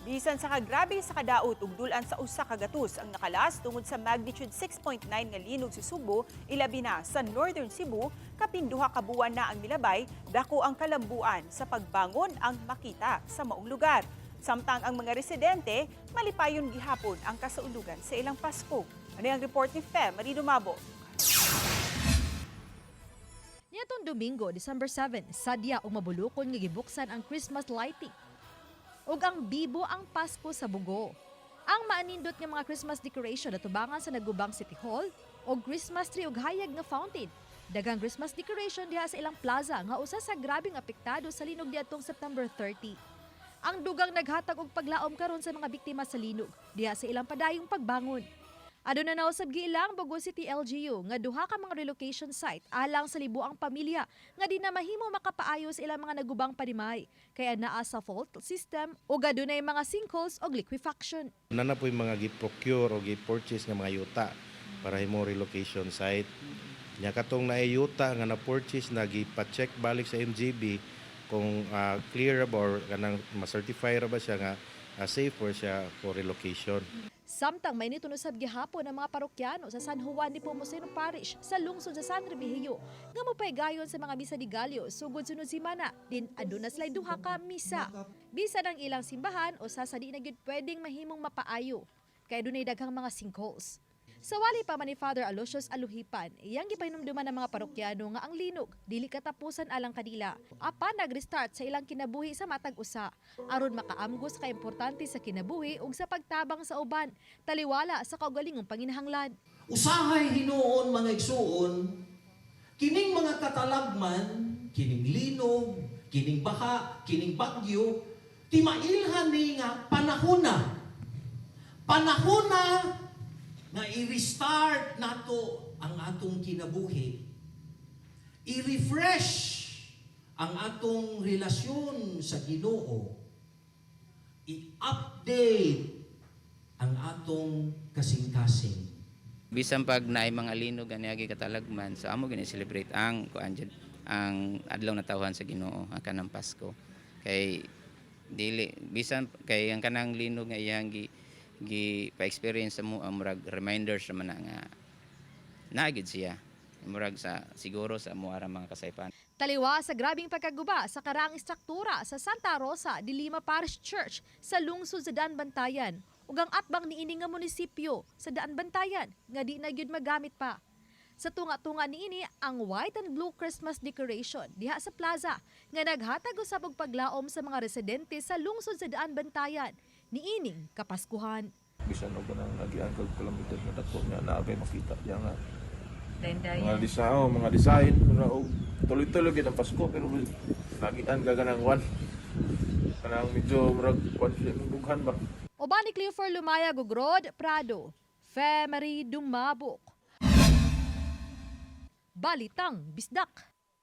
Bisan sa kagrabe sa kadaot ug dulan sa usa ka gatus ang nakalas tungod sa magnitude 6.9 nga linog sa Subo, ilabi na sa Northern Cebu, kapin duha ka buwan na ang milabay, dako ang kalambuan sa pagbangon ang makita sa maong lugar. Samtang ang mga residente, malipayon gihapon ang kasaulugan sa ilang Pasko. Ano ang report ni Fe Marie Dumabo? Nitong Domingo, December 7, sadya o mabulukon nga gibuksan ang Christmas lighting. Ug ang bibo ang Pasko sa Bugo. Ang maanindot nga mga Christmas decoration na tubangan sa Nagubang City Hall o Christmas tree ug hayag nga fountain. Daghang Christmas decoration diha sa ilang plaza nga usa sa grabing apektado sa linog niadtong September 30. Ang dugang naghatag og paglaom karon sa mga biktima sa linog diha sa ilang padayong pagbangon. Aduna na usab giilang Bugo City LGU nga duha ka mga relocation site alang sa libuang pamilya nga di na mahimo makapaayo sa ilang mga nagubang panimay kaya naa sa fault system ug adunay mga sinkholes og liquefaction. Na po yung mga gi-procure o gi-purchase nga mga yuta para himo relocation site. Nya katong naay yuta nga na-purchase na gipa-check balik sa MGB kung clear ba or kanang ma-certify ra ba siya nga safe for siya for relocation. Samtang may nitunusab gihapon ang mga parokyano sa San Juan de Pomoceno Parish sa lungsod sa San Remigio nga mopaygayon sa mga misa di Galyo sugod sunod semana din aduna sila duha ka misa. Bisan ang ilang simbahan o sa di na gyud pwedeng mahimong mapaayo kay dunay daghang mga sinkholes. Sa wali pa man ni Father Aloysius Aluhipan, iyang gipahinumduman ng mga parokyano nga ang linog dili katapusan alang kanila. Apan nag-restart sa ilang kinabuhi sa matag usa aron makaamgos ka importante sa kinabuhi ug sa pagtabang sa uban, taliwala sa kaugalingong panginahanglan. Usahay hinuon mga igsuon, kining mga katalagman, kining linog, kining baha, kining bagyo, timailhan ni nga panahona. Panahona nga i-restart nato ang atong kinabuhi. I-refresh ang atong relasyon sa Ginoo. I-update ang atong kasing-kasing. Bisan pag naay mga linog ganiagi katalagman, so amo gini celebrate ang ang adlaw na tawhan sa Ginoo, ang kanang Pasko. Kay dili bisan kay ang kanang linog nga iyang pa-experience mo murag reminders naman nga naagid siya murag sa siguro sa amuara mga kasaypan. Taliwa sa grabing pagkaguba sa karaang istruktura sa Santa Rosa de Lima Parish Church sa lungsod sa Daan Bantayan ug ang atbang niini nga munisipyo sa Daan Bantayan nga di na gyud magamit pa. Sa tunga-tunga niini ang white and blue Christmas decoration diha sa plaza nga naghatag usab og paglaom sa mga residente sa lungsod sa Daan Bantayan niining Kapaskuhan. Bisan og nang nagian kag kilometer na dako nya naabay makita diya nga Dendayan. mga design na og tuloy-tuloy gid ang Pasko pero nagian gaganang one kanang medyo murag dughan ba. Oban ni Cleofor Lumaya Gugrod Prado, Fe Marie Dumabok. Balitang Bisdak.